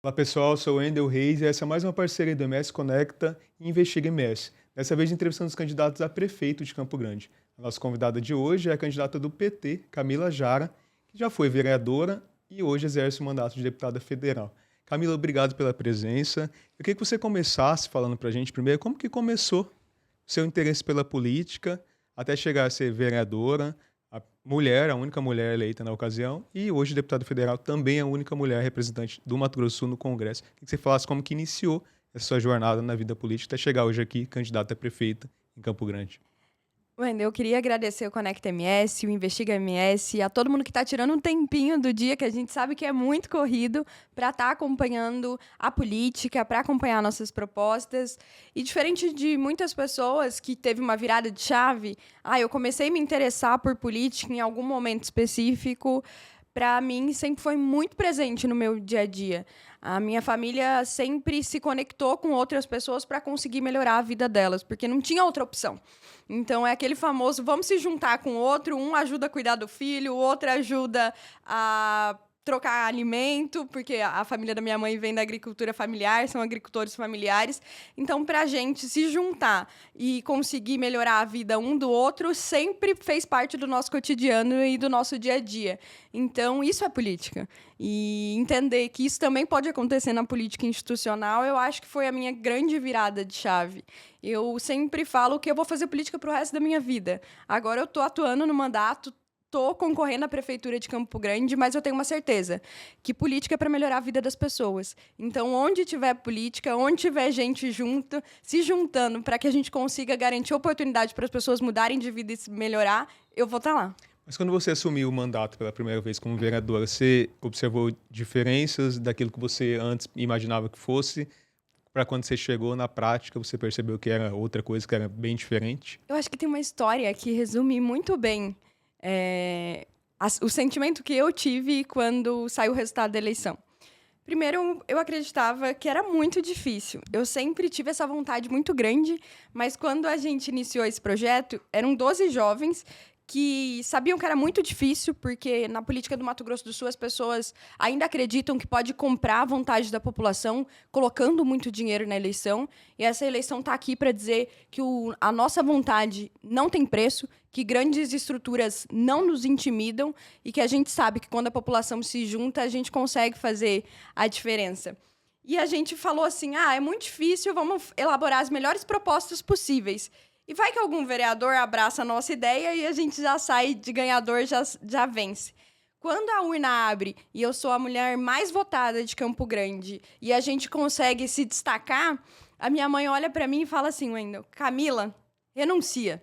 Olá pessoal, sou o Wendel Reis e essa é mais uma parceria do MS Conecta e Investiga MS. Dessa vez entrevistando os candidatos a prefeito de Campo Grande. A nossa convidada de hoje é a candidata do PT, Camila Jara, que já foi vereadora e hoje exerce o mandato de deputada federal. Camila, obrigado pela presença. Eu queria que você começasse falando para a gente primeiro como que começou o seu interesse pela política até chegar a ser vereadora, a mulher, a única mulher eleita na ocasião, e hoje deputada federal, também a única mulher representante do Mato Grosso do Sul no Congresso. Queria que você falasse como que iniciou essa sua jornada na vida política até chegar hoje aqui, candidata a prefeita em Campo Grande. Wendel, eu queria agradecer o Conecta MS, o Investiga MS, a todo mundo que está tirando um tempinho do dia, que a gente sabe que é muito corrido, para estar acompanhando a política, para acompanhar nossas propostas. E diferente de muitas pessoas que teve uma virada de chave, eu comecei a me interessar por política em algum momento específico, para mim sempre foi muito presente no meu dia a dia. A minha família sempre se conectou com outras pessoas para conseguir melhorar a vida delas, porque não tinha outra opção. Então é aquele famoso, vamos se juntar com o outro, um ajuda a cuidar do filho, o outro ajuda a trocar alimento, porque a família da minha mãe vem da agricultura familiar, são agricultores familiares. Então, para a gente se juntar e conseguir melhorar a vida um do outro, sempre fez parte do nosso cotidiano e do nosso dia a dia. Então, isso é política. E entender que isso também pode acontecer na política institucional, eu acho que foi a minha grande virada de chave. Eu sempre falo que eu vou fazer política para o resto da minha vida. Agora eu estou atuando no mandato, estou concorrendo à prefeitura de Campo Grande, mas eu tenho uma certeza, que política é para melhorar a vida das pessoas. Então, onde tiver política, onde tiver gente junto, se juntando para que a gente consiga garantir oportunidade para as pessoas mudarem de vida e se melhorar, eu vou estar lá. Mas quando você assumiu o mandato pela primeira vez como vereadora, você observou diferenças daquilo que você antes imaginava que fosse, para quando você chegou na prática, você percebeu que era outra coisa, que era bem diferente? Eu acho que tem uma história que resume muito bem o sentimento que eu tive quando saiu o resultado da eleição. Primeiro, eu acreditava que era muito difícil. Eu sempre tive essa vontade muito grande, mas quando a gente iniciou esse projeto, eram 12 jovens que sabiam que era muito difícil, porque na política do Mato Grosso do Sul as pessoas ainda acreditam que pode comprar a vontade da população, colocando muito dinheiro na eleição. E essa eleição está aqui para dizer que a nossa vontade não tem preço, que grandes estruturas não nos intimidam e que a gente sabe que quando a população se junta, a gente consegue fazer a diferença. E a gente falou assim, é muito difícil, vamos elaborar as melhores propostas possíveis. E vai que algum vereador abraça a nossa ideia e a gente já sai de ganhador, já vence. Quando a urna abre e eu sou a mulher mais votada de Campo Grande e a gente consegue se destacar, a minha mãe olha para mim e fala assim, Wendel, Camila, renuncia.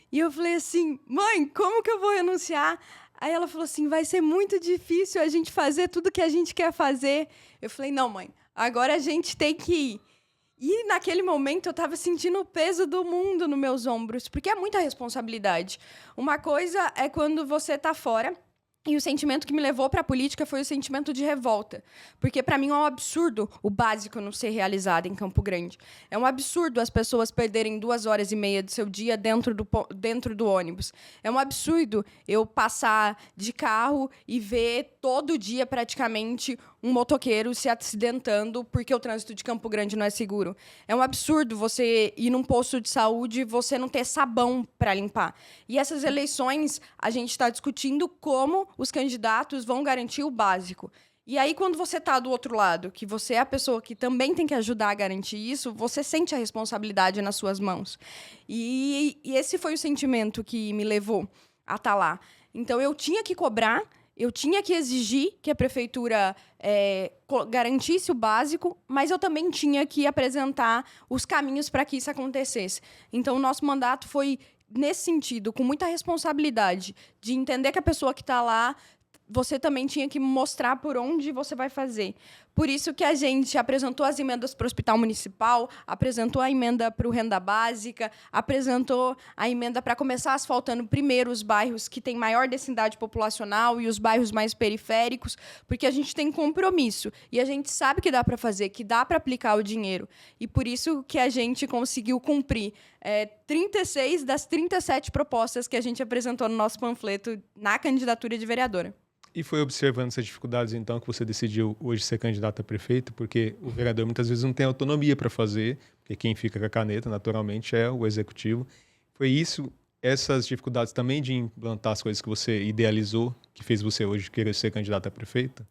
E eu falei assim, mãe, como que eu vou renunciar? Aí ela falou assim, vai ser muito difícil a gente fazer tudo que a gente quer fazer. Eu falei, não, mãe, agora a gente tem que ir. E naquele momento eu estava sentindo o peso do mundo nos meus ombros, porque é muita responsabilidade. Uma coisa é quando você está fora, e o sentimento que me levou para a política foi o sentimento de revolta. Porque, para mim, é um absurdo o básico não ser realizado em Campo Grande. É um absurdo as pessoas perderem 2 horas e meia do seu dia dentro do ônibus. É um absurdo eu passar de carro e ver todo dia, praticamente, um motoqueiro se acidentando porque o trânsito de Campo Grande não é seguro. É um absurdo você ir num posto de saúde e você não ter sabão para limpar. E essas eleições, a gente está discutindo como os candidatos vão garantir o básico. E aí, quando você está do outro lado, que você é a pessoa que também tem que ajudar a garantir isso, você sente a responsabilidade nas suas mãos. E esse foi o sentimento que me levou a estar lá. Então, eu tinha que cobrar, eu tinha que exigir que a prefeitura garantisse o básico, mas eu também tinha que apresentar os caminhos para que isso acontecesse. Então, o nosso mandato foi nesse sentido, com muita responsabilidade, de entender que a pessoa que está lá, você também tinha que mostrar por onde você vai fazer. Por isso que a gente apresentou as emendas para o Hospital Municipal, apresentou a emenda para o Renda Básica, apresentou a emenda para começar asfaltando primeiro os bairros que têm maior densidade populacional e os bairros mais periféricos, porque a gente tem compromisso e a gente sabe que dá para fazer, que dá para aplicar o dinheiro. E por isso que a gente conseguiu cumprir 36 das 37 propostas que a gente apresentou no nosso panfleto na candidatura de vereadora. E foi observando essas dificuldades, então, que você decidiu hoje ser candidato a prefeito? Porque o vereador muitas vezes não tem autonomia para fazer, porque quem fica com a caneta, naturalmente, é o executivo. Foi isso, essas dificuldades também de implantar as coisas que você idealizou, que fez você hoje querer ser candidato a prefeito?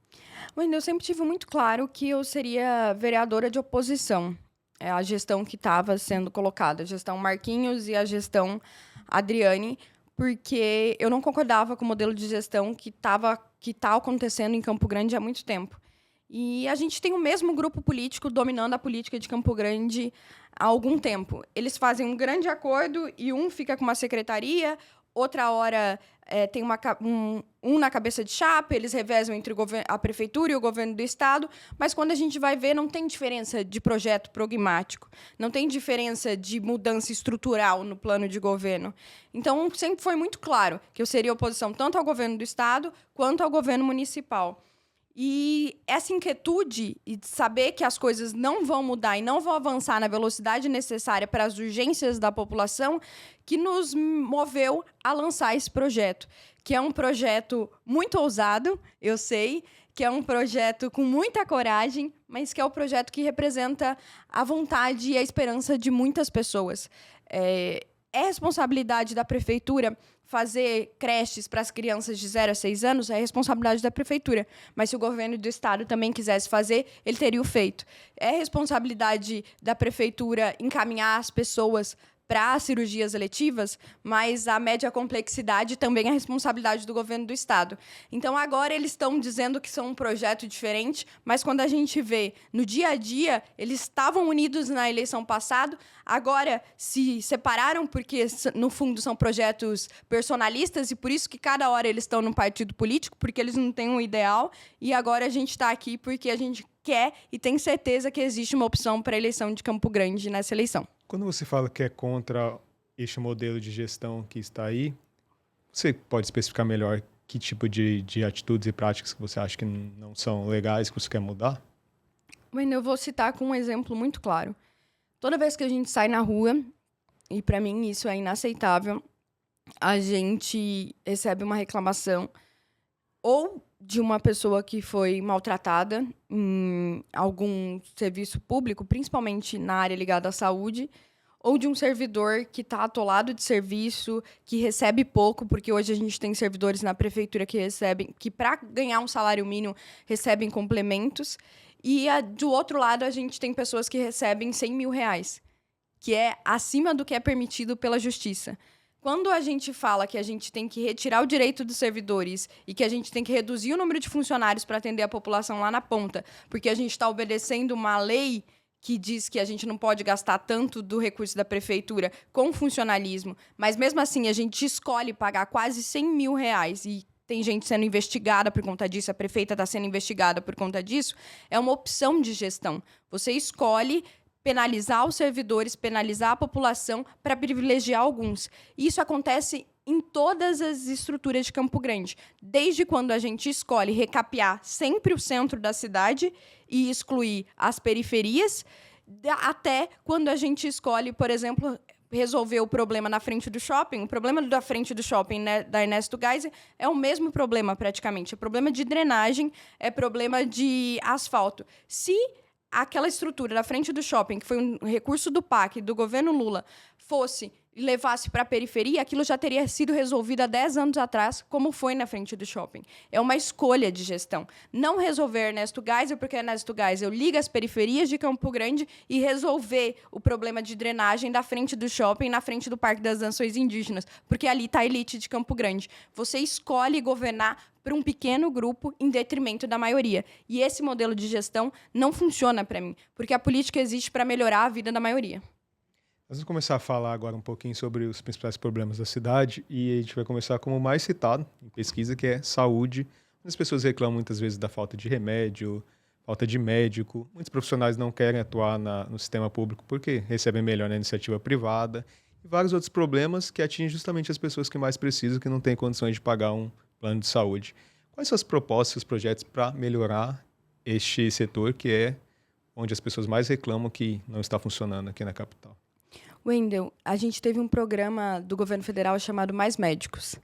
Wendel, eu sempre tive muito claro que eu seria vereadora de oposição. É a gestão que estava sendo colocada, a gestão Marquinhos e a gestão Adriane, porque eu não concordava com o modelo de gestão que tá acontecendo em Campo Grande há muito tempo. E a gente tem o mesmo grupo político dominando a política de Campo Grande há algum tempo. Eles fazem um grande acordo e um fica com uma secretaria, outra hora tem um na cabeça de chapa, eles revezam entre a prefeitura e o governo do estado, mas quando a gente vai ver, não tem diferença de projeto pragmático, não tem diferença de mudança estrutural no plano de governo. Então, sempre foi muito claro que eu seria oposição tanto ao governo do estado quanto ao governo municipal. E essa inquietude e de saber que as coisas não vão mudar e não vão avançar na velocidade necessária para as urgências da população que nos moveu a lançar esse projeto, que é um projeto muito ousado, eu sei, que é um projeto com muita coragem, mas que é o projeto que representa a vontade e a esperança de muitas pessoas. É responsabilidade da prefeitura fazer creches para as crianças de 0 a 6 anos, é responsabilidade da prefeitura. Mas se o governo do estado também quisesse fazer, ele teria o feito. É responsabilidade da prefeitura encaminhar as pessoas para cirurgias eletivas, mas a média complexidade também é responsabilidade do governo do estado. Então, agora eles estão dizendo que são um projeto diferente, mas quando a gente vê no dia a dia, eles estavam unidos na eleição passada, agora se separaram porque, no fundo, são projetos personalistas e por isso que cada hora eles estão num partido político, porque eles não têm um ideal, e agora a gente está aqui porque a gente quer e tem certeza que existe uma opção para a eleição de Campo Grande nessa eleição. Quando você fala que é contra este modelo de gestão que está aí, você pode especificar melhor que tipo de atitudes e práticas que você acha que não são legais, que você quer mudar? Bem, eu vou citar com um exemplo muito claro. Toda vez que a gente sai na rua, e para mim isso é inaceitável, a gente recebe uma reclamação ou de uma pessoa que foi maltratada em algum serviço público, principalmente na área ligada à saúde, ou de um servidor que está atolado de serviço, que recebe pouco, porque hoje a gente tem servidores na prefeitura que recebem, que para ganhar um salário mínimo recebem complementos, e do outro lado a gente tem pessoas que recebem 100 mil reais, que é acima do que é permitido pela justiça. Quando a gente fala que a gente tem que retirar o direito dos servidores e que a gente tem que reduzir o número de funcionários para atender a população lá na ponta, porque a gente está obedecendo uma lei que diz que a gente não pode gastar tanto do recurso da prefeitura com funcionalismo, mas mesmo assim a gente escolhe pagar quase 100 mil reais e tem gente sendo investigada por conta disso, a prefeita está sendo investigada por conta disso, é uma opção de gestão. Você escolhe penalizar os servidores, penalizar a população para privilegiar alguns. E isso acontece em todas as estruturas de Campo Grande, desde quando a gente escolhe recapear sempre o centro da cidade e excluir as periferias, até quando a gente escolhe, por exemplo, resolver o problema na frente do shopping. O problema da frente do shopping, né, da Ernesto Geisel é o mesmo problema praticamente. É problema de drenagem, é problema de asfalto. Se aquela estrutura da frente do shopping, que foi um recurso do PAC, do governo Lula, fosse e levasse para a periferia, aquilo já teria sido resolvido há 10 anos atrás, como foi na frente do shopping. É uma escolha de gestão. Não resolver Ernesto Geisel, porque Ernesto Geisel liga as periferias de Campo Grande, e resolver o problema de drenagem da frente do shopping, na frente do Parque das Nações Indígenas, porque ali está a elite de Campo Grande. Você escolhe governar para um pequeno grupo em detrimento da maioria. E esse modelo de gestão não funciona para mim, porque a política existe para melhorar a vida da maioria. Nós vamos começar a falar agora um pouquinho sobre os principais problemas da cidade e a gente vai começar com o mais citado em pesquisa, que é saúde. As pessoas reclamam muitas vezes da falta de remédio, falta de médico. Muitos profissionais não querem atuar no sistema público porque recebem melhor na iniciativa privada. E vários outros problemas que atingem justamente as pessoas que mais precisam, que não têm condições de pagar um plano de saúde. Quais são as propostas, os projetos para melhorar este setor, que é onde as pessoas mais reclamam que não está funcionando aqui na capital? Wendel, a gente teve um programa do governo federal chamado Mais Médicos.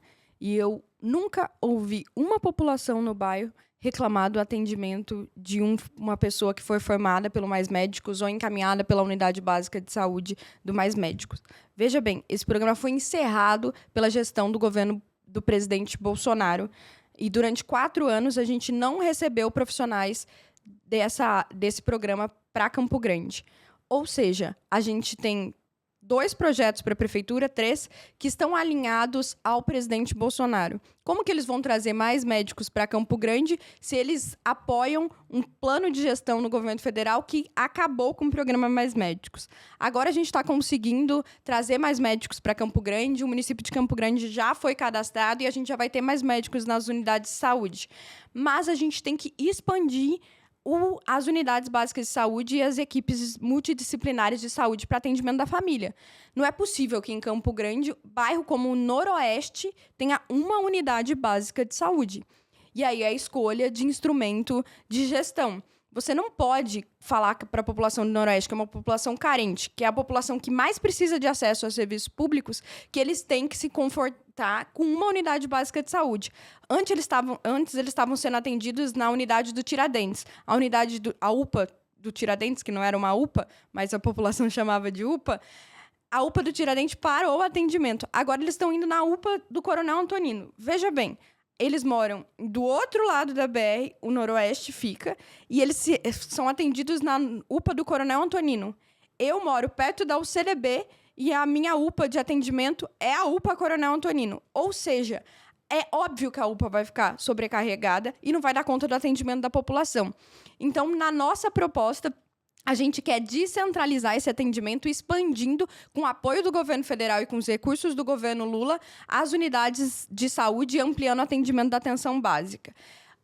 E eu nunca ouvi uma população no bairro reclamar do atendimento de uma pessoa que foi formada pelo Mais Médicos ou encaminhada pela Unidade Básica de Saúde do Mais Médicos. Veja bem, esse programa foi encerrado pela gestão do governo do presidente Bolsonaro e durante 4 anos a gente não recebeu profissionais desse programa para Campo Grande. Ou seja, a gente tem 2 projetos para a prefeitura, 3, que estão alinhados ao presidente Bolsonaro. Como que eles vão trazer mais médicos para Campo Grande se eles apoiam um plano de gestão no governo federal que acabou com o programa Mais Médicos? Agora a gente está conseguindo trazer mais médicos para Campo Grande, o município de Campo Grande já foi cadastrado e a gente já vai ter mais médicos nas unidades de saúde. Mas a gente tem que expandir as unidades básicas de saúde e as equipes multidisciplinares de saúde para atendimento da família. Não é possível que em Campo Grande, bairro como o Noroeste, tenha uma unidade básica de saúde. E aí é a escolha de instrumento de gestão. Você não pode falar para a população do Noroeste, que é uma população carente, que é a população que mais precisa de acesso a serviços públicos, que eles têm que se confortar com uma unidade básica de saúde. Antes eles estavam sendo atendidos na unidade do Tiradentes. A UPA do Tiradentes, que não era uma UPA, mas a população chamava de UPA, a UPA do Tiradentes parou o atendimento. Agora eles estão indo na UPA do Coronel Antonino. Veja bem, eles moram do outro lado da BR, o Noroeste fica, e eles são atendidos na UPA do Coronel Antonino. Eu moro perto da UCDB e a minha UPA de atendimento é a UPA Coronel Antonino. Ou seja, é óbvio que a UPA vai ficar sobrecarregada e não vai dar conta do atendimento da população. Então, na nossa proposta, a gente quer descentralizar esse atendimento, expandindo, com o apoio do governo federal e com os recursos do governo Lula, as unidades de saúde e ampliando o atendimento da atenção básica.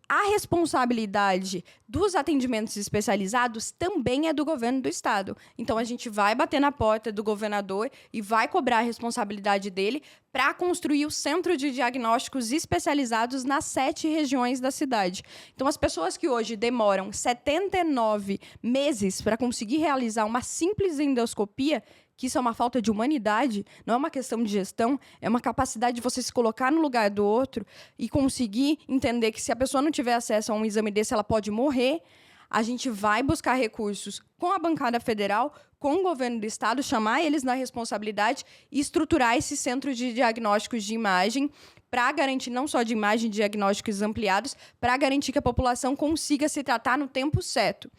A responsabilidade dos atendimentos especializados também é do governo do estado. Então, a gente vai bater na porta do governador e vai cobrar a responsabilidade dele para construir o centro de diagnósticos especializados nas 7 regiões da cidade. Então, as pessoas que hoje demoram 79 meses para conseguir realizar uma simples endoscopia, que isso é uma falta de humanidade, não é uma questão de gestão, é uma capacidade de você se colocar no lugar do outro e conseguir entender que se a pessoa não tiver acesso a um exame desse, ela pode morrer. A gente vai buscar recursos com a bancada federal, com o governo do estado, chamar eles na responsabilidade e estruturar esse centro de diagnósticos de imagem para garantir não só de imagem, diagnósticos ampliados, para garantir que a população consiga se tratar no tempo certo.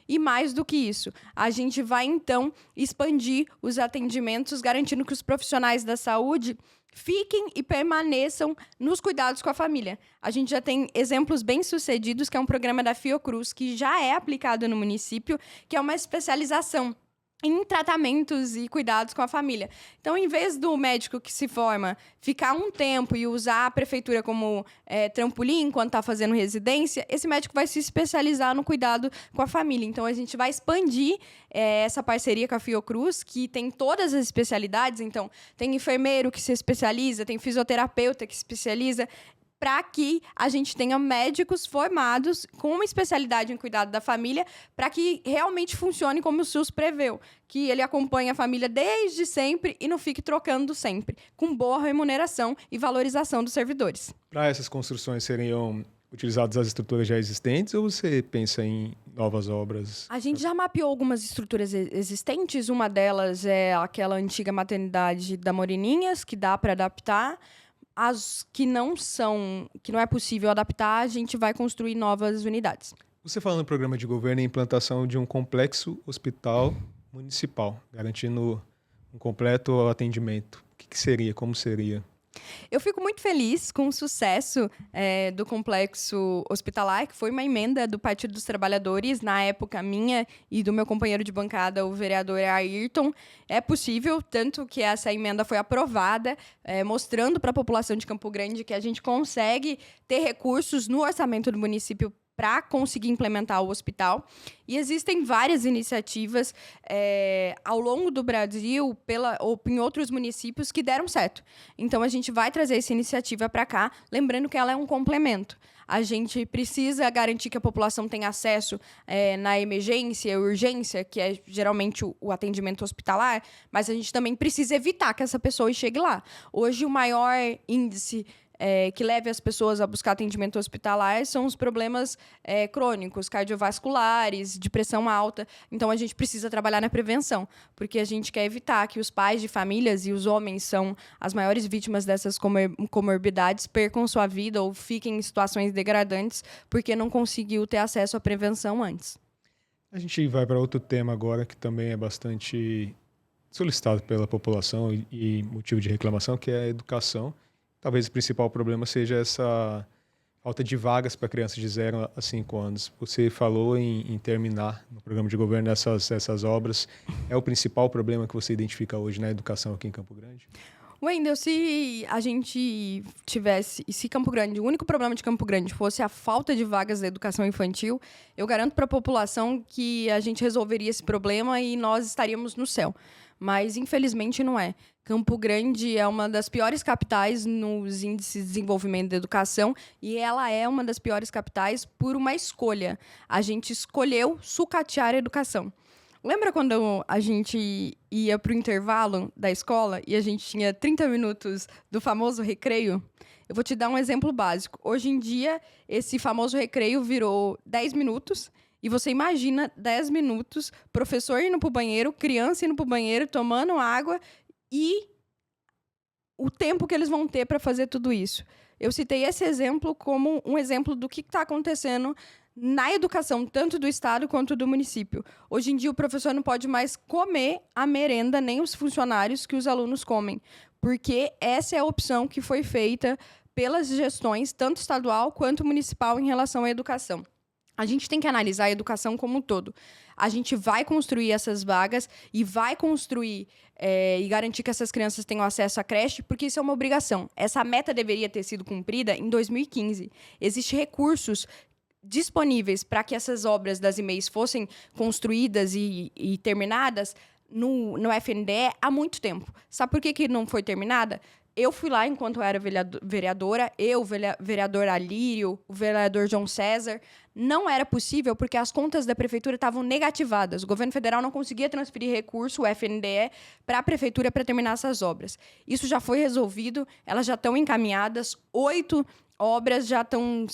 E mais do que isso, a gente vai, então, expandir os atendimentos, garantindo que os profissionais da saúde fiquem e permaneçam nos cuidados com a família. A gente já tem exemplos bem-sucedidos, que é um programa da Fiocruz, que já é aplicado no município, que é uma especialização em tratamentos e cuidados com a família. Então, em vez do médico que se forma ficar um tempo e usar a prefeitura como trampolim enquanto está fazendo residência, esse médico vai se especializar no cuidado com a família. Então, a gente vai expandir essa parceria com a Fiocruz, que tem todas as especialidades. Então, tem enfermeiro que se especializa, tem fisioterapeuta que se especializa, para que a gente tenha médicos formados com uma especialidade em cuidado da família, para que realmente funcione como o SUS preveu, que ele acompanhe a família desde sempre e não fique trocando sempre, com boa remuneração e valorização dos servidores. Para essas construções seriam utilizadas as estruturas já existentes ou você pensa em novas obras? A gente já mapeou algumas estruturas existentes, uma delas é aquela antiga maternidade da Moreninhas, que dá para adaptar. As que não é possível adaptar, a gente vai construir novas unidades. Você fala no programa de governo em implantação de um complexo hospital municipal, garantindo um completo atendimento. O que seria? Como seria? Eu fico muito feliz com o sucesso do complexo hospitalar, que foi uma emenda do Partido dos Trabalhadores, na época minha e do meu companheiro de bancada, o vereador Ayrton. É possível, tanto que essa emenda foi aprovada, mostrando para a população de Campo Grande que a gente consegue ter recursos no orçamento do município para conseguir implementar o hospital. E existem várias iniciativas ao longo do Brasil ou em outros municípios que deram certo. Então, a gente vai trazer essa iniciativa para cá, lembrando que ela é um complemento. A gente precisa garantir que a população tenha acesso na emergência, urgência, que é geralmente o atendimento hospitalar, mas a gente também precisa evitar que essa pessoa chegue lá. Hoje, o maior índice que leve as pessoas a buscar atendimento hospitalar são os problemas crônicos, cardiovasculares, de pressão alta. Então, a gente precisa trabalhar na prevenção, porque a gente quer evitar que os pais de famílias e os homens são as maiores vítimas dessas comorbidades, percam sua vida ou fiquem em situações degradantes porque não conseguiu ter acesso à prevenção antes. A gente vai para outro tema agora que também é bastante solicitado pela população e motivo de reclamação, que é a educação. Talvez o principal problema seja essa falta de vagas para crianças de 0 a 5 anos. Você falou em terminar no programa de governo essas obras. É o principal problema que você identifica hoje na educação aqui em Campo Grande? Wendel, se a gente tivesse, se Campo Grande, o único problema de Campo Grande fosse a falta de vagas da educação infantil, eu garanto para a população que a gente resolveria esse problema e nós estaríamos no céu. Mas, infelizmente, não é. Campo Grande é uma das piores capitais nos índices de desenvolvimento da educação e ela é uma das piores capitais por uma escolha. A gente escolheu sucatear a educação. Lembra quando a gente ia para o intervalo da escola e a gente tinha 30 minutos do famoso recreio? Eu vou te dar um exemplo básico. Hoje em dia, esse famoso recreio virou 10 minutos. E você imagina 10 minutos, professor indo para o banheiro, criança indo para o banheiro, tomando água e o tempo que eles vão ter para fazer tudo isso. Eu citei esse exemplo como um exemplo do que está acontecendo na educação, tanto do estado quanto do município. Hoje em dia, o professor não pode mais comer a merenda, nem os funcionários que os alunos comem, porque essa é a opção que foi feita pelas gestões, tanto estadual quanto municipal, em relação à educação. A gente tem que analisar a educação como um todo. A gente vai construir essas vagas e vai construir e garantir que essas crianças tenham acesso à creche, porque isso é uma obrigação. Essa meta deveria ter sido cumprida em 2015. Existem recursos disponíveis para que essas obras das EMEIs fossem construídas e terminadas no FNDE há muito tempo. Sabe por que não foi terminada? Eu fui lá enquanto eu era vereadora, o vereador Alírio, o vereador João César. Não era possível porque as contas da prefeitura estavam negativadas. O governo federal não conseguia transferir recurso, o FNDE, para a prefeitura para terminar essas obras. Isso já foi resolvido, elas já estão encaminhadas, 8 obras já estão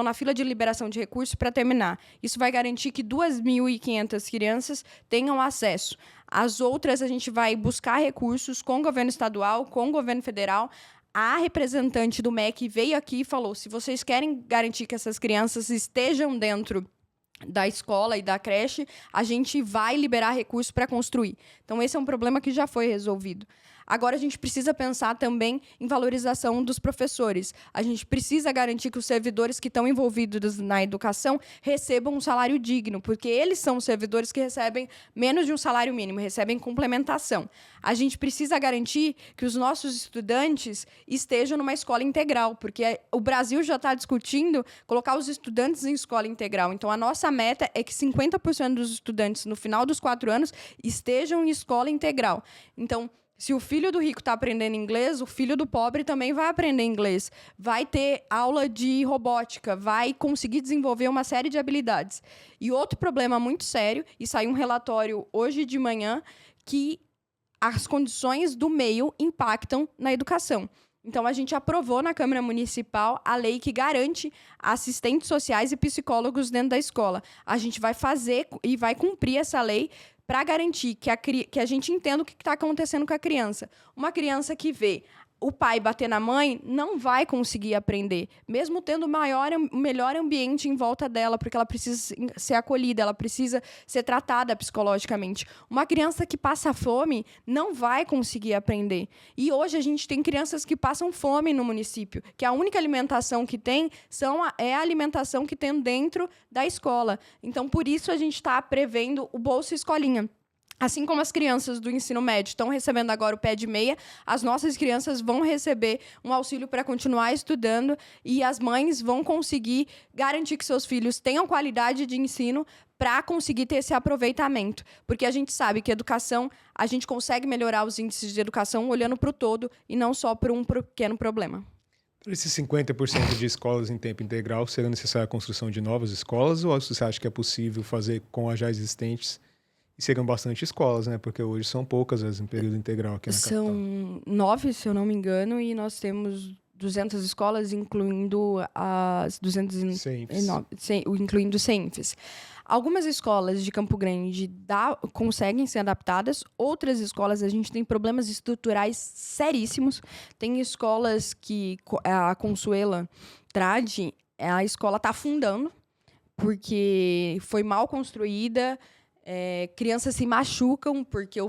na fila de liberação de recursos para terminar. Isso vai garantir que 2.500 crianças tenham acesso. As outras, a gente vai buscar recursos com o governo estadual, com o governo federal. A representante do MEC veio aqui e falou, se vocês querem garantir que essas crianças estejam dentro da escola e da creche, a gente vai liberar recursos para construir. Então, esse é um problema que já foi resolvido. Agora, a gente precisa pensar também em valorização dos professores. A gente precisa garantir que os servidores que estão envolvidos na educação recebam um salário digno, porque eles são os servidores que recebem menos de um salário mínimo, recebem complementação. A gente precisa garantir que os nossos estudantes estejam numa escola integral, porque o Brasil já está discutindo colocar os estudantes em escola integral. Então, a nossa meta é que 50% dos estudantes, no final dos 4 anos, estejam em escola integral. Então, se o filho do rico está aprendendo inglês, o filho do pobre também vai aprender inglês. Vai ter aula de robótica, vai conseguir desenvolver uma série de habilidades. E outro problema muito sério, e saiu um relatório hoje de manhã, que as condições do meio impactam na educação. Então, a gente aprovou na Câmara Municipal a lei que garante assistentes sociais e psicólogos dentro da escola. A gente vai fazer e vai cumprir essa lei para garantir que a gente entenda o que está acontecendo com a criança. Uma criança que vê o pai bater na mãe não vai conseguir aprender, mesmo tendo o melhor ambiente em volta dela, porque ela precisa ser acolhida, ela precisa ser tratada psicologicamente. Uma criança que passa fome não vai conseguir aprender. E hoje a gente tem crianças que passam fome no município, que a única alimentação que tem é a alimentação que tem dentro da escola. Então, por isso, a gente está prevendo o Bolsa Escolinha. Assim como as crianças do ensino médio estão recebendo agora o pé de meia, as nossas crianças vão receber um auxílio para continuar estudando e as mães vão conseguir garantir que seus filhos tenham qualidade de ensino para conseguir ter esse aproveitamento. Porque a gente sabe que educação, a gente consegue melhorar os índices de educação olhando para o todo e não só para um pequeno problema. Para esses 50% de escolas em tempo integral, será necessária a construção de novas escolas ou você acha que é possível fazer com as já existentes? E seriam bastante escolas, né? Porque hoje são poucas as em período integral aqui na capital. São 9, se eu não me engano, e nós temos 200 escolas, incluindo as 209, incluindo CENFES. Algumas escolas de Campo Grande conseguem ser adaptadas, outras escolas a gente tem problemas estruturais seríssimos. Tem escolas que a Consuela Trade, a escola está afundando, porque foi mal construída, crianças se machucam porque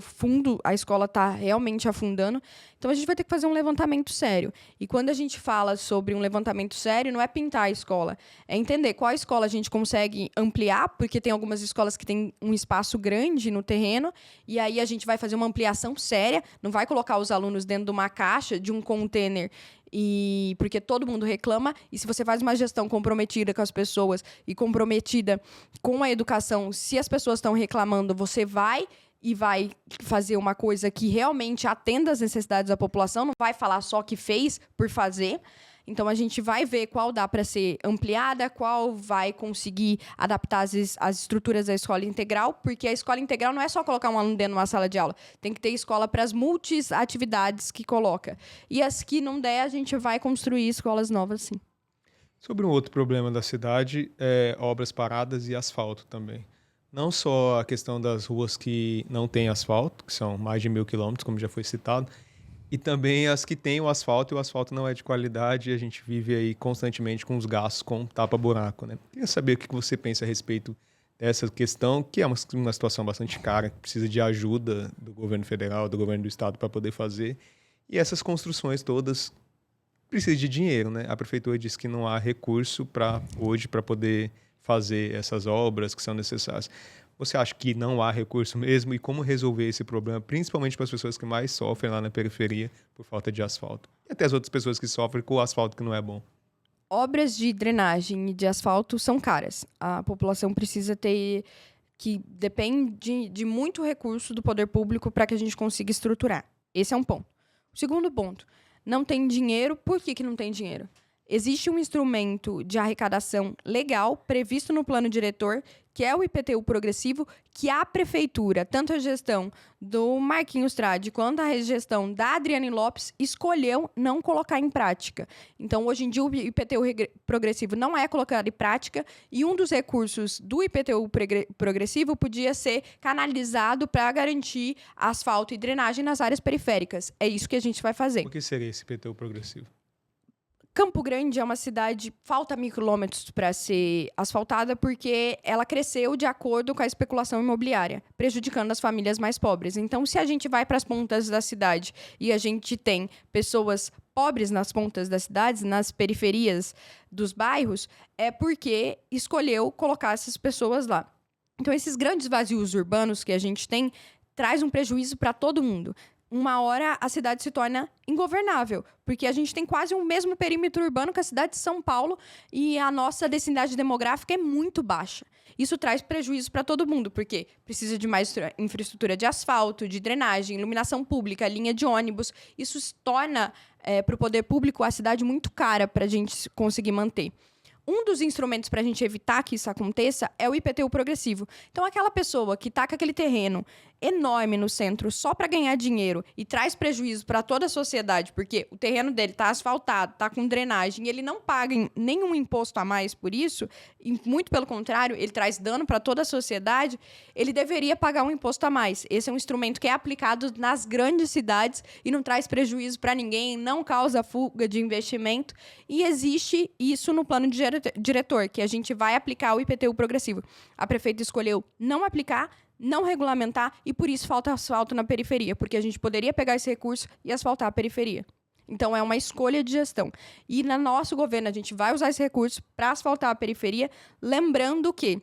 a escola está realmente afundando. Então, a gente vai ter que fazer um levantamento sério. E quando a gente fala sobre um levantamento sério, não é pintar a escola, é entender qual escola a gente consegue ampliar, porque tem algumas escolas que têm um espaço grande no terreno, e aí a gente vai fazer uma ampliação séria, não vai colocar os alunos dentro de uma caixa, de um container, porque todo mundo reclama, e se você faz uma gestão comprometida com as pessoas e comprometida com a educação, se as pessoas estão reclamando, você vai fazer uma coisa que realmente atenda às necessidades da população, não vai falar só que fez por fazer. Então, a gente vai ver qual dá para ser ampliada, qual vai conseguir adaptar as estruturas da escola integral, porque a escola integral não é só colocar um aluno dentro de uma sala de aula, tem que ter escola para as multi-atividades que coloca. E as que não der, a gente vai construir escolas novas, sim. Sobre um outro problema da cidade, obras paradas e asfalto também. Não só a questão das ruas que não têm asfalto, que são mais de 1.000 quilômetros, como já foi citado, e também as que têm o asfalto, e o asfalto não é de qualidade, e a gente vive aí constantemente com os gastos com tapa-buraco, né? Queria saber o que você pensa a respeito dessa questão, que é uma situação bastante cara, que precisa de ajuda do governo federal, do governo do estado para poder fazer. E essas construções todas precisam de dinheiro, né? A prefeitura disse que não há recurso hoje para poder fazer essas obras que são necessárias. Você acha que não há recurso mesmo? E como resolver esse problema, principalmente para as pessoas que mais sofrem lá na periferia por falta de asfalto? E até as outras pessoas que sofrem com o asfalto que não é bom. Obras de drenagem e de asfalto são caras. A população precisa ter... que depende de muito recurso do poder público para que a gente consiga estruturar. Esse é um ponto. O segundo ponto, não tem dinheiro. Por que não tem dinheiro? Existe um instrumento de arrecadação legal previsto no plano diretor, que é o IPTU progressivo, que a prefeitura, tanto a gestão do Marquinhos Trade quanto a gestão da Adriane Lopes, escolheu não colocar em prática. Então, hoje em dia, o IPTU progressivo não é colocado em prática, e um dos recursos do IPTU progressivo podia ser canalizado para garantir asfalto e drenagem nas áreas periféricas. É isso que a gente vai fazer. O que seria esse IPTU progressivo? Campo Grande é uma cidade, falta 1.000 quilômetros para ser asfaltada, porque ela cresceu de acordo com a especulação imobiliária, prejudicando as famílias mais pobres. Então, se a gente vai para as pontas da cidade e a gente tem pessoas pobres nas pontas das cidades, nas periferias dos bairros, é porque escolheu colocar essas pessoas lá. Então, esses grandes vazios urbanos que a gente tem traz um prejuízo para todo mundo. Uma hora a cidade se torna ingovernável, porque a gente tem quase o mesmo perímetro urbano que a cidade de São Paulo, e a nossa densidade demográfica é muito baixa. Isso traz prejuízo para todo mundo, porque precisa de mais infraestrutura de asfalto, de drenagem, iluminação pública, linha de ônibus. Isso torna para o poder público a cidade muito cara para a gente conseguir manter. Um dos instrumentos para a gente evitar que isso aconteça é o IPTU progressivo. Então, aquela pessoa que está com aquele terreno enorme no centro só para ganhar dinheiro e traz prejuízo para toda a sociedade, porque o terreno dele está asfaltado, está com drenagem, e ele não paga nenhum imposto a mais por isso, e muito pelo contrário, ele traz dano para toda a sociedade, ele deveria pagar um imposto a mais. Esse é um instrumento que é aplicado nas grandes cidades e não traz prejuízo para ninguém, não causa fuga de investimento, e existe isso no plano diretor, que a gente vai aplicar o IPTU progressivo. A prefeita escolheu não aplicar, não regulamentar, e por isso falta asfalto na periferia, porque a gente poderia pegar esse recurso e asfaltar a periferia. Então, é uma escolha de gestão. E no nosso governo, a gente vai usar esse recurso para asfaltar a periferia, lembrando que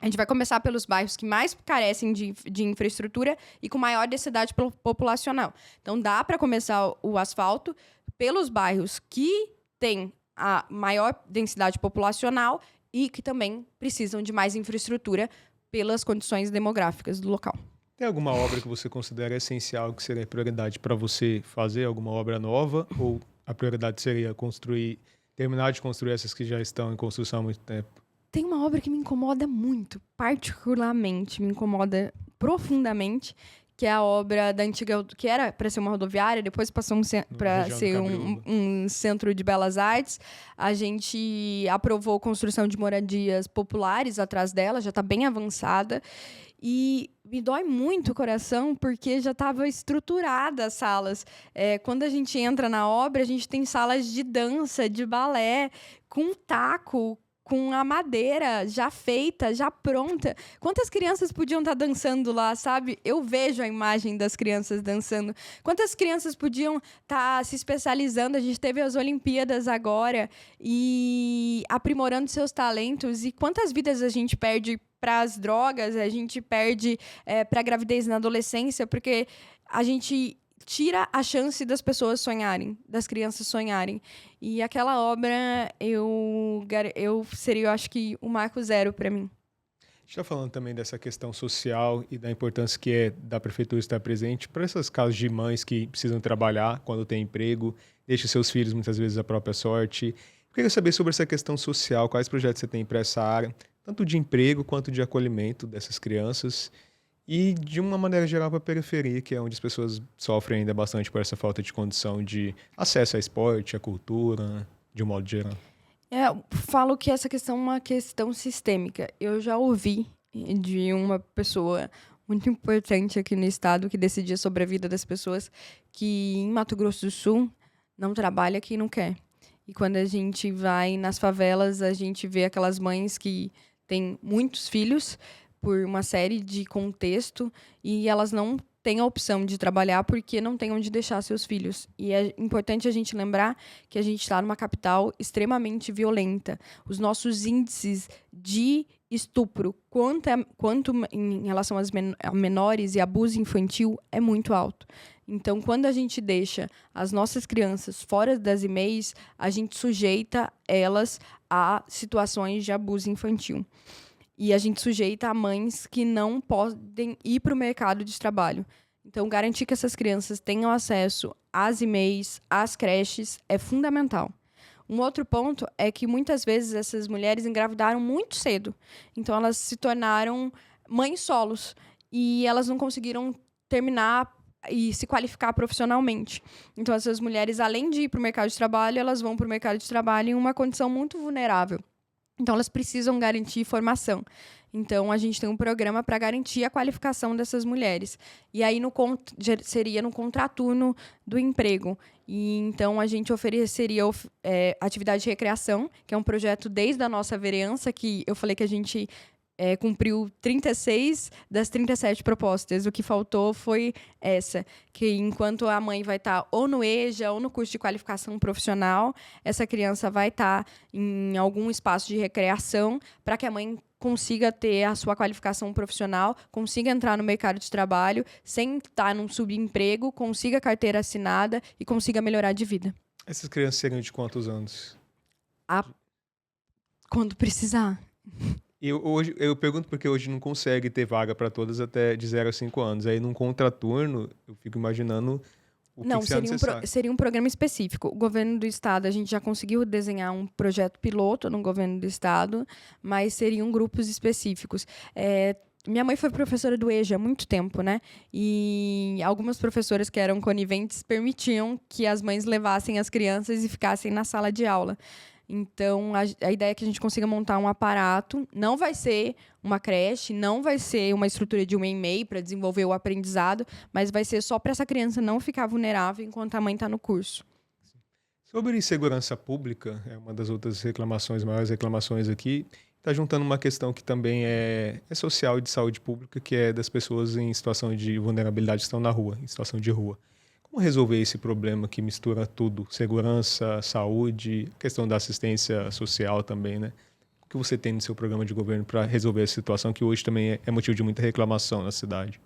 a gente vai começar pelos bairros que mais carecem de infraestrutura e com maior densidade populacional. Então, dá para começar o asfalto pelos bairros que têm a maior densidade populacional e que também precisam de mais infraestrutura pelas condições demográficas do local. Tem alguma obra que você considera essencial, que seria prioridade para você fazer alguma obra nova? Ou a prioridade seria terminar de construir essas que já estão em construção há muito tempo? Tem uma obra que me incomoda muito, particularmente, me incomoda profundamente, que é a obra da antiga, que era para ser uma rodoviária, depois passou para ser um centro de belas artes. A gente aprovou a construção de moradias populares atrás dela, já está bem avançada. E me dói muito o coração, porque já estava estruturada as salas. Quando a gente entra na obra, a gente tem salas de dança, de balé, com taco, com a madeira já feita, já pronta. Quantas crianças podiam estar dançando lá, sabe? Eu vejo a imagem das crianças dançando. Quantas crianças podiam estar se especializando? A gente teve as Olimpíadas agora e aprimorando seus talentos. E quantas vidas a gente perde para as drogas, a gente perde para a gravidez na adolescência, porque a gente tira a chance das pessoas sonharem, das crianças sonharem. E aquela obra, seria, eu acho que, o marco zero para mim. A gente está falando também dessa questão social e da importância que é da prefeitura estar presente para esses casos de mães que precisam trabalhar quando têm emprego, deixam seus filhos muitas vezes à própria sorte. Eu queria saber sobre essa questão social, quais projetos você tem para essa área, tanto de emprego quanto de acolhimento dessas crianças. E, de uma maneira geral, para a periferia, que é onde as pessoas sofrem ainda bastante por essa falta de condição de acesso ao esporte, à cultura, de um modo geral. Eu falo que essa questão é uma questão sistêmica. Eu já ouvi de uma pessoa muito importante aqui no estado, que decidia sobre a vida das pessoas, que em Mato Grosso do Sul não trabalha quem não quer. E quando a gente vai nas favelas, a gente vê aquelas mães que têm muitos filhos, por uma série de contexto, e elas não têm a opção de trabalhar porque não têm onde deixar seus filhos. E é importante a gente lembrar que a gente está numa capital extremamente violenta. Os nossos índices de estupro, quanto em relação a menores e abuso infantil, é muito alto. Então, quando a gente deixa as nossas crianças fora das EMEIs, a gente sujeita elas a situações de abuso infantil. E a gente sujeita a mães que não podem ir para o mercado de trabalho. Então, garantir que essas crianças tenham acesso às EMEIs, às creches, é fundamental. Um outro ponto é que, muitas vezes, essas mulheres engravidaram muito cedo. Então, elas se tornaram mães solos. E elas não conseguiram terminar e se qualificar profissionalmente. Então, essas mulheres, além de ir para o mercado de trabalho, elas vão para o mercado de trabalho em uma condição muito vulnerável. Então, elas precisam garantir formação. Então, a gente tem um programa para garantir a qualificação dessas mulheres. E aí, seria no contraturno do emprego. E, então, a gente ofereceria atividade de recreação, que é um projeto desde a nossa vereança, que eu falei que a gente cumpriu 36 das 37 propostas. O que faltou foi essa, que enquanto a mãe vai estar ou no EJA ou no curso de qualificação profissional, essa criança vai estar em algum espaço de recreação para que a mãe consiga ter a sua qualificação profissional, consiga entrar no mercado de trabalho sem estar num subemprego, consiga carteira assinada e consiga melhorar de vida. Essas crianças seriam de quantos anos? Quando precisar. Eu pergunto porque hoje não consegue ter vaga para todas até de 0 a 5 anos. Aí, num contraturno, eu fico imaginando o que será necessário. Seria um programa específico. O governo do estado, a gente já conseguiu desenhar um projeto piloto no governo do estado, mas seriam grupos específicos. Minha mãe foi professora do EJA há muito tempo, né? E algumas professoras que eram coniventes permitiam que as mães levassem as crianças e ficassem na sala de aula. Então, a ideia é que a gente consiga montar um aparato. Não vai ser uma creche, não vai ser uma estrutura de um EMEI para desenvolver o aprendizado, mas vai ser só para essa criança não ficar vulnerável enquanto a mãe está no curso. Sobre segurança pública, é uma das outras maiores reclamações aqui, está juntando uma questão que também é social e de saúde pública, que é das pessoas em situação de vulnerabilidade que estão na rua, em situação de rua. Como resolver esse problema que mistura tudo? Segurança, saúde, questão da assistência social também, né? O que você tem no seu programa de governo para resolver essa situação que hoje também é motivo de muita reclamação na cidade?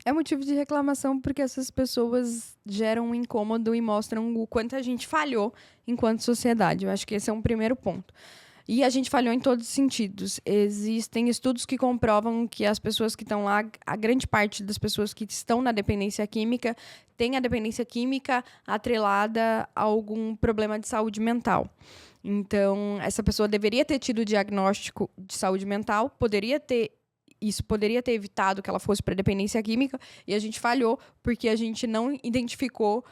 É motivo de reclamação porque essas pessoas geram um incômodo e mostram o quanto a gente falhou enquanto sociedade. Eu acho que esse é um primeiro ponto. E a gente falhou em todos os sentidos. Existem estudos que comprovam que as pessoas que estão lá, a grande parte das pessoas que estão na dependência química, tem a dependência química atrelada a algum problema de saúde mental. Então, essa pessoa deveria ter tido diagnóstico de saúde mental, poderia ter isso poderia ter evitado que ela fosse para dependência química, e a gente falhou porque a gente não identificou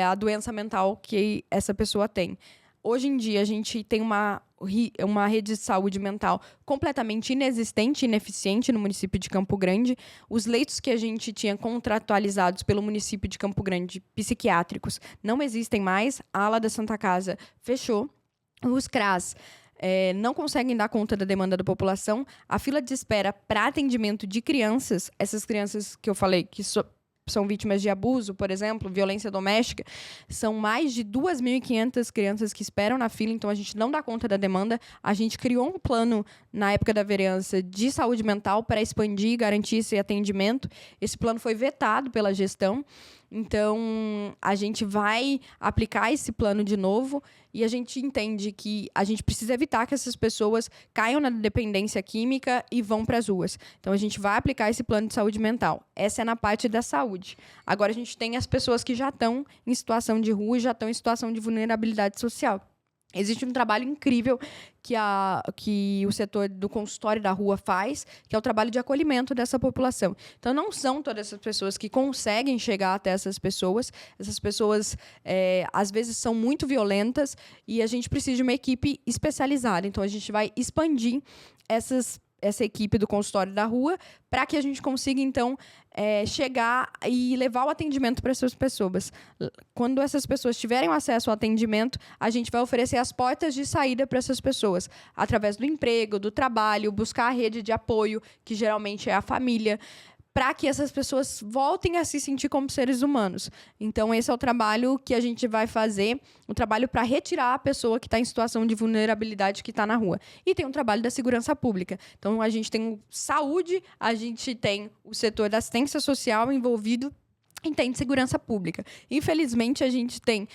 a doença mental que essa pessoa tem. Hoje em dia, a gente tem uma rede de saúde mental completamente inexistente, ineficiente no município de Campo Grande. Os leitos que a gente tinha contratualizados pelo município de Campo Grande, psiquiátricos, não existem mais. A ala da Santa Casa fechou. Os CRAS não conseguem dar conta da demanda da população. A fila de espera para atendimento de crianças, essas crianças que eu falei que são vítimas de abuso, por exemplo, violência doméstica, são mais de 2.500 crianças que esperam na fila, então a gente não dá conta da demanda. A gente criou um plano, na época da vereança, de saúde mental para expandir e garantir esse atendimento. Esse plano foi vetado pela gestão, então a gente vai aplicar esse plano de novo e a gente entende que a gente precisa evitar que essas pessoas caiam na dependência química e vão para as ruas. Então a gente vai aplicar esse plano de saúde mental. Essa é na parte da saúde. Agora a gente tem as pessoas que já estão em situação de rua e já estão em situação de vulnerabilidade social. Existe um trabalho incrível que o setor do consultório da rua faz, que é o trabalho de acolhimento dessa população. Então, não são todas essas pessoas que conseguem chegar até essas pessoas. Essas pessoas, às vezes, são muito violentas e a gente precisa de uma equipe especializada. Então, a gente vai expandir essa equipe do consultório da rua para que a gente consiga, então, chegar e levar o atendimento para essas pessoas. Quando essas pessoas tiverem acesso ao atendimento, a gente vai oferecer as portas de saída para essas pessoas, através do emprego, do trabalho, buscar a rede de apoio, que geralmente é a família, para que essas pessoas voltem a se sentir como seres humanos. Então, esse é o trabalho que a gente vai fazer, o trabalho para retirar a pessoa que está em situação de vulnerabilidade que está na rua. E tem um trabalho da segurança pública. Então, a gente tem saúde, a gente tem o setor da assistência social envolvido e tem de segurança pública. Infelizmente, a gente tem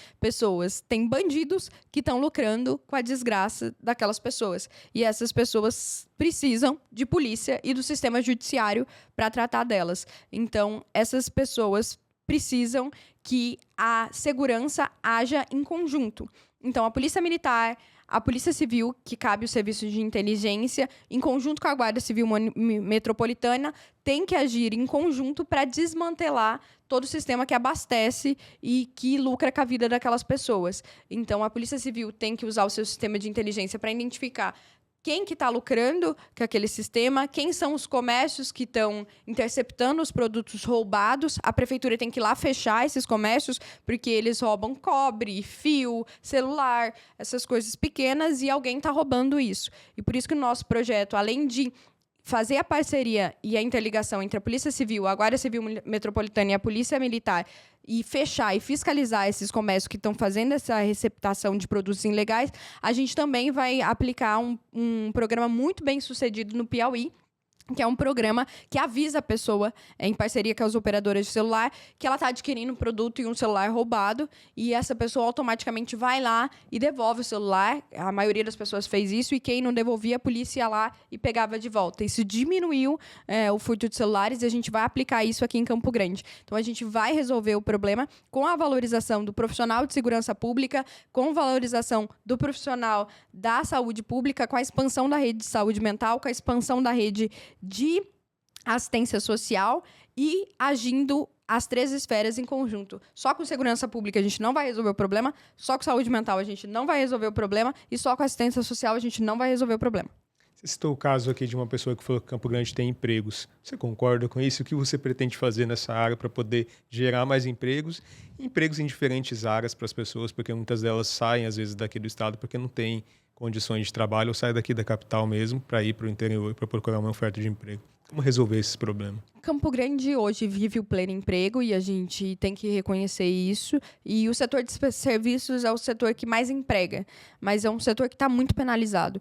bandidos que estão lucrando com a desgraça daquelas pessoas. E essas pessoas precisam de polícia e do sistema judiciário para tratar delas. Então, essas pessoas precisam que a segurança haja em conjunto. Então, a Polícia Militar, a Polícia Civil, que cabe o serviço de inteligência, em conjunto com a Guarda Civil Metropolitana, tem que agir em conjunto para desmantelar todo o sistema que abastece e que lucra com a vida daquelas pessoas. Então, a Polícia Civil tem que usar o seu sistema de inteligência para identificar quem que está lucrando com aquele sistema, quem são os comércios que estão interceptando os produtos roubados. A prefeitura tem que ir lá fechar esses comércios, porque eles roubam cobre, fio, celular, essas coisas pequenas, e alguém está roubando isso. E por isso que o nosso projeto, além de fazer a parceria e a interligação entre a Polícia Civil, a Guarda Civil Metropolitana e a Polícia Militar, e fechar e fiscalizar esses comércios que estão fazendo essa receptação de produtos ilegais, a gente também vai aplicar um programa muito bem sucedido no Piauí, que é um programa que avisa a pessoa, em parceria com as operadoras de celular, que ela está adquirindo um produto e um celular roubado, e essa pessoa automaticamente vai lá e devolve o celular. A maioria das pessoas fez isso, e quem não devolvia, a polícia ia lá e pegava de volta. Isso diminuiu o furto de celulares, e a gente vai aplicar isso aqui em Campo Grande. Então, a gente vai resolver o problema com a valorização do profissional de segurança pública, com a valorização do profissional da saúde pública, com a expansão da rede de saúde mental, com a expansão da rede de assistência social e agindo as três esferas em conjunto. Só com segurança pública a gente não vai resolver o problema, só com saúde mental a gente não vai resolver o problema e só com assistência social a gente não vai resolver o problema. Você citou o caso aqui de uma pessoa que falou que Campo Grande tem empregos. Você concorda com isso? O que você pretende fazer nessa área para poder gerar mais empregos? Empregos em diferentes áreas para as pessoas, porque muitas delas saem, às vezes, daqui do estado porque não tem condições de trabalho ou saem daqui da capital mesmo para ir para o interior para procurar uma oferta de emprego. Como resolver esse problema? Campo Grande hoje vive o pleno emprego e a gente tem que reconhecer isso. E o setor de serviços é o setor que mais emprega, mas é um setor que está muito penalizado.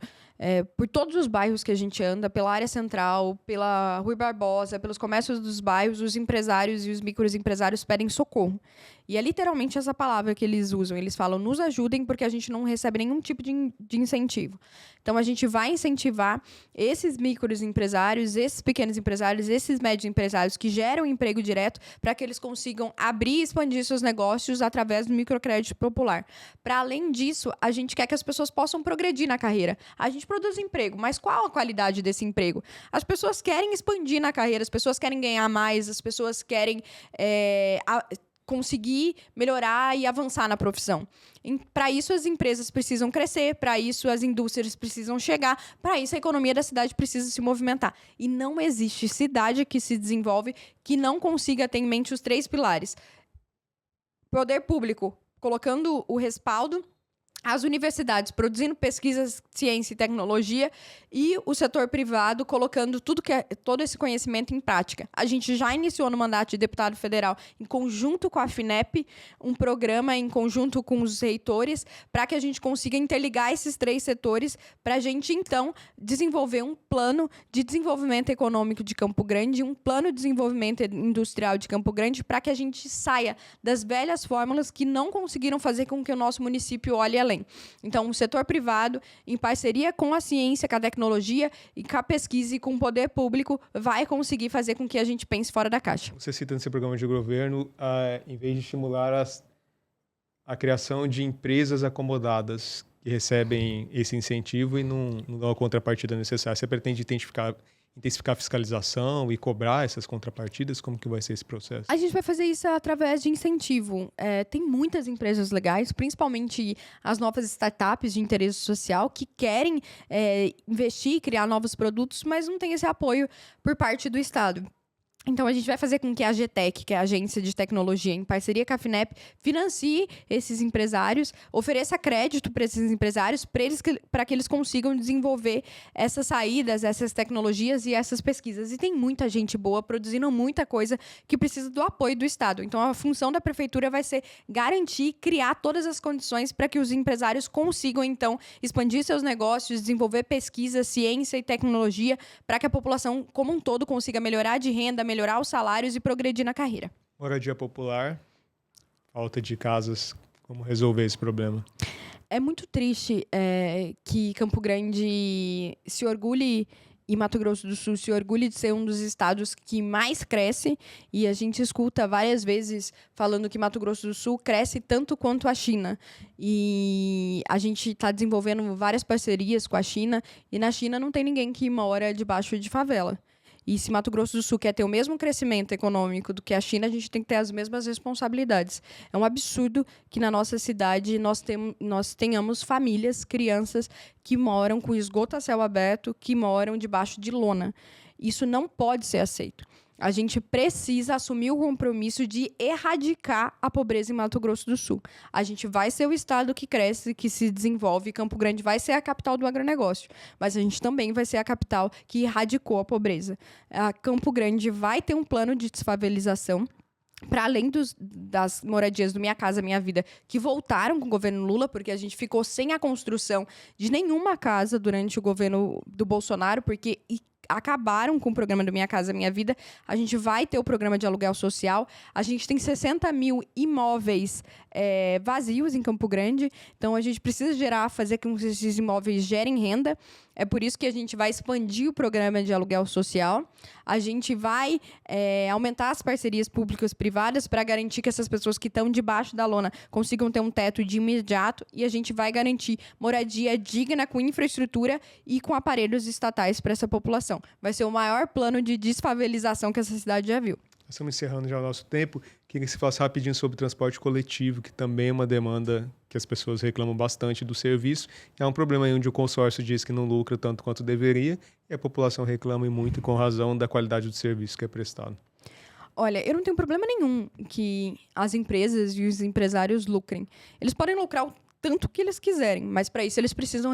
Por todos os bairros que a gente anda, pela área central, pela Rui Barbosa, pelos comércios dos bairros, os empresários e os microempresários pedem socorro. E é literalmente essa palavra que eles usam. Eles falam, nos ajudem, porque a gente não recebe nenhum tipo de incentivo. Então, a gente vai incentivar esses microempresários, esses pequenos empresários, esses médios empresários que geram emprego direto para que eles consigam abrir e expandir seus negócios através do microcrédito popular. Para além disso, a gente quer que as pessoas possam progredir na carreira. A gente produz emprego, mas qual a qualidade desse emprego? As pessoas querem expandir na carreira, as pessoas querem ganhar mais, as pessoas querem conseguir melhorar e avançar na profissão. Para isso, as empresas precisam crescer, para isso, as indústrias precisam chegar, para isso, a economia da cidade precisa se movimentar. E não existe cidade que se desenvolve que não consiga ter em mente os 3 pilares. Poder público, colocando o respaldo, as universidades produzindo pesquisas, ciência e tecnologia e o setor privado colocando todo esse conhecimento em prática. A gente já iniciou no mandato de deputado federal, em conjunto com a FINEP, um programa em conjunto com os reitores, para que a gente consiga interligar esses 3 setores, para a gente, então, desenvolver um plano de desenvolvimento econômico de Campo Grande, um plano de desenvolvimento industrial de Campo Grande, para que a gente saia das velhas fórmulas que não conseguiram fazer com que o nosso município olhe além. Então, o setor privado, em parceria com a ciência, com a tecnologia e com a pesquisa e com o poder público, vai conseguir fazer com que a gente pense fora da caixa. Você cita nesse programa de governo, em vez de estimular a criação de empresas acomodadas que recebem esse incentivo e não dão a contrapartida necessária, você pretende intensificar a fiscalização e cobrar essas contrapartidas? Como que vai ser esse processo? A gente vai fazer isso através de incentivo. Tem muitas empresas legais, principalmente as novas startups de interesse social, que querem investir e criar novos produtos, mas não tem esse apoio por parte do Estado. Então, a gente vai fazer com que a GTEC, que é a Agência de Tecnologia, em parceria com a FINEP, financie esses empresários, ofereça crédito para esses empresários, para que eles consigam desenvolver essas saídas, essas tecnologias e essas pesquisas. E tem muita gente boa produzindo muita coisa que precisa do apoio do Estado. Então, a função da Prefeitura vai ser garantir, criar todas as condições para que os empresários consigam, então, expandir seus negócios, desenvolver pesquisa, ciência e tecnologia, para que a população como um todo consiga melhorar de renda, melhorar os salários e progredir na carreira. Moradia popular, falta de casas, como resolver esse problema? É muito triste que Campo Grande se orgulhe, e Mato Grosso do Sul se orgulhe de ser um dos estados que mais cresce, e a gente escuta várias vezes falando que Mato Grosso do Sul cresce tanto quanto a China. E a gente está desenvolvendo várias parcerias com a China, e na China não tem ninguém que mora debaixo de favela. E se Mato Grosso do Sul quer ter o mesmo crescimento econômico do que a China, a gente tem que ter as mesmas responsabilidades. É um absurdo que na nossa cidade nós tenhamos famílias, crianças que moram com esgoto a céu aberto, que moram debaixo de lona. Isso não pode ser aceito. A gente precisa assumir o compromisso de erradicar a pobreza em Mato Grosso do Sul. A gente vai ser o estado que cresce, que se desenvolve. Campo Grande vai ser a capital do agronegócio. Mas a gente também vai ser a capital que erradicou a pobreza. Campo Grande vai ter um plano de desfavelização, para além das moradias do Minha Casa Minha Vida, que voltaram com o governo Lula, porque a gente ficou sem a construção de nenhuma casa durante o governo do Bolsonaro, porque acabaram com o programa do Minha Casa Minha Vida. A gente vai ter o programa de aluguel social. A gente tem 60 mil imóveis vazios em Campo Grande. Então, a gente precisa fazer com que esses imóveis gerem renda. É por isso que a gente vai expandir o programa de aluguel social. A gente vai aumentar as parcerias públicas e privadas para garantir que essas pessoas que estão debaixo da lona consigam ter um teto de imediato. E a gente vai garantir moradia digna com infraestrutura e com aparelhos estatais para essa população. Vai ser o maior plano de desfavelização que essa cidade já viu. Nós estamos encerrando já o nosso tempo. Queria que você falasse rapidinho sobre o transporte coletivo, que também é uma demanda que as pessoas reclamam bastante do serviço. É um problema aí onde o consórcio diz que não lucra tanto quanto deveria e a população reclama muito e com razão da qualidade do serviço que é prestado. Olha, eu não tenho problema nenhum que as empresas e os empresários lucrem. Eles podem lucrar o tanto que eles quiserem, mas para isso eles precisam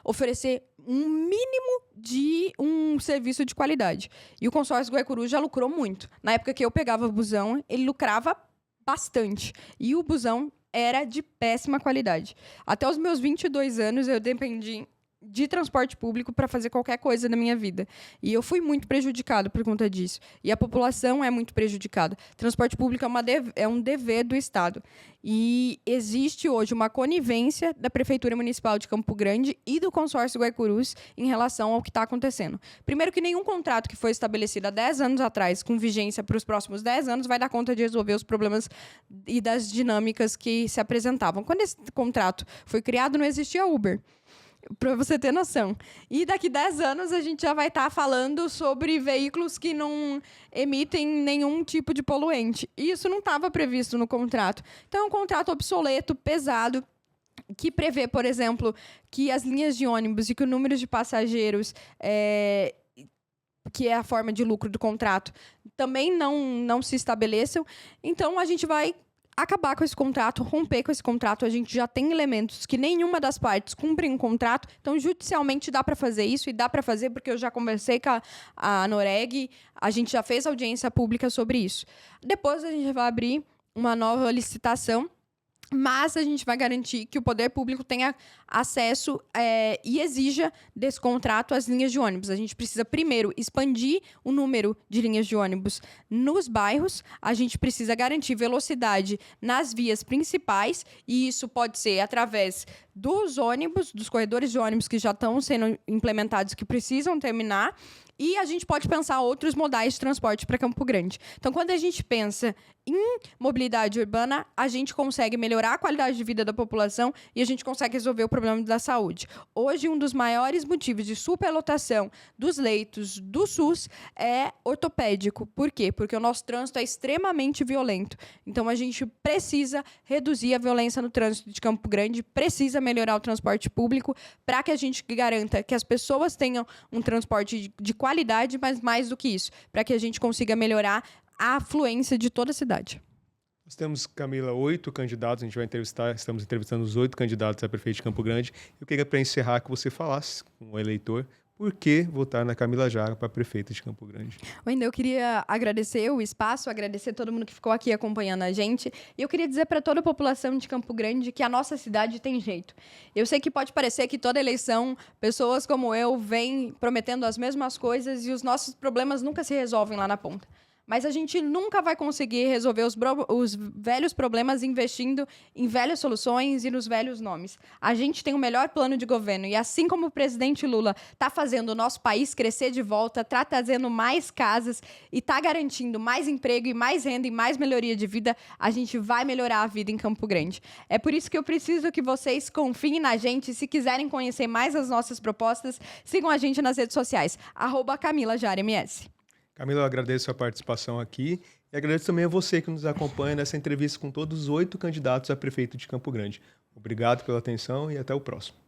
oferecer um mínimo de um serviço de qualidade. E o consórcio Guaicuru já lucrou muito. Na época que eu pegava o busão, ele lucrava bastante. E o busão era de péssima qualidade. Até os meus 22 anos, eu dependi de transporte público para fazer qualquer coisa na minha vida. E eu fui muito prejudicado por conta disso. E a população é muito prejudicada. Transporte público é um dever do Estado. E existe hoje uma conivência da Prefeitura Municipal de Campo Grande e do consórcio Guaicurus em relação ao que está acontecendo. Primeiro que nenhum contrato que foi estabelecido há 10 anos atrás, com vigência para os próximos 10 anos, vai dar conta de resolver os problemas e das dinâmicas que se apresentavam. Quando esse contrato foi criado, não existia Uber. Para você ter noção. E daqui 10 anos a gente já vai estar falando sobre veículos que não emitem nenhum tipo de poluente. E isso não estava previsto no contrato. Então é um contrato obsoleto, pesado, que prevê, por exemplo, que as linhas de ônibus e que o número de passageiros, que é a forma de lucro do contrato, também não se estabeleçam. Então a gente vai acabar com esse contrato, romper com esse contrato. A gente já tem elementos que nenhuma das partes cumprem um contrato, então judicialmente dá para fazer isso, e dá para fazer porque eu já conversei com a Noreg, a gente já fez audiência pública sobre isso. Depois a gente vai abrir uma nova licitação, mas a gente vai garantir que o poder público tenha acesso e exija desse contrato as linhas de ônibus. A gente precisa, primeiro, expandir o número de linhas de ônibus nos bairros. A gente precisa garantir velocidade nas vias principais, e isso pode ser através dos ônibus, dos corredores de ônibus que já estão sendo implementados, que precisam terminar. E a gente pode pensar outros modais de transporte para Campo Grande. Então, quando a gente pensa em mobilidade urbana, a gente consegue melhorar a qualidade de vida da população e a gente consegue resolver o problema da saúde. Hoje, um dos maiores motivos de superlotação dos leitos do SUS é ortopédico. Por quê? Porque o nosso trânsito é extremamente violento. Então, a gente precisa reduzir a violência no trânsito de Campo Grande, precisa melhorar o transporte público para que a gente garanta que as pessoas tenham um transporte de qualidade, mas mais do que isso, para que a gente consiga melhorar a afluência de toda a cidade. Nós temos, Camila, 8 candidatos, a gente vai estamos entrevistando os 8 candidatos a prefeito de Campo Grande. Eu queria, para encerrar, que você falasse com o eleitor por que votar na Camila Jara para prefeita de Campo Grande. Ainda eu queria agradecer o espaço, agradecer todo mundo que ficou aqui acompanhando a gente. E eu queria dizer para toda a população de Campo Grande que a nossa cidade tem jeito. Eu sei que pode parecer que toda eleição, pessoas como eu vêm prometendo as mesmas coisas e os nossos problemas nunca se resolvem lá na ponta. Mas a gente nunca vai conseguir resolver os velhos problemas investindo em velhas soluções e nos velhos nomes. A gente tem o melhor plano de governo e, assim como o presidente Lula está fazendo o nosso país crescer de volta, está trazendo mais casas e está garantindo mais emprego e mais renda e mais melhoria de vida, a gente vai melhorar a vida em Campo Grande. É por isso que eu preciso que vocês confiem na gente. Se quiserem conhecer mais as nossas propostas, sigam a gente nas redes sociais, @CamilaJaraMS. Camila, eu agradeço a participação aqui e agradeço também a você que nos acompanha nessa entrevista com todos os 8 candidatos a prefeito de Campo Grande. Obrigado pela atenção e até o próximo.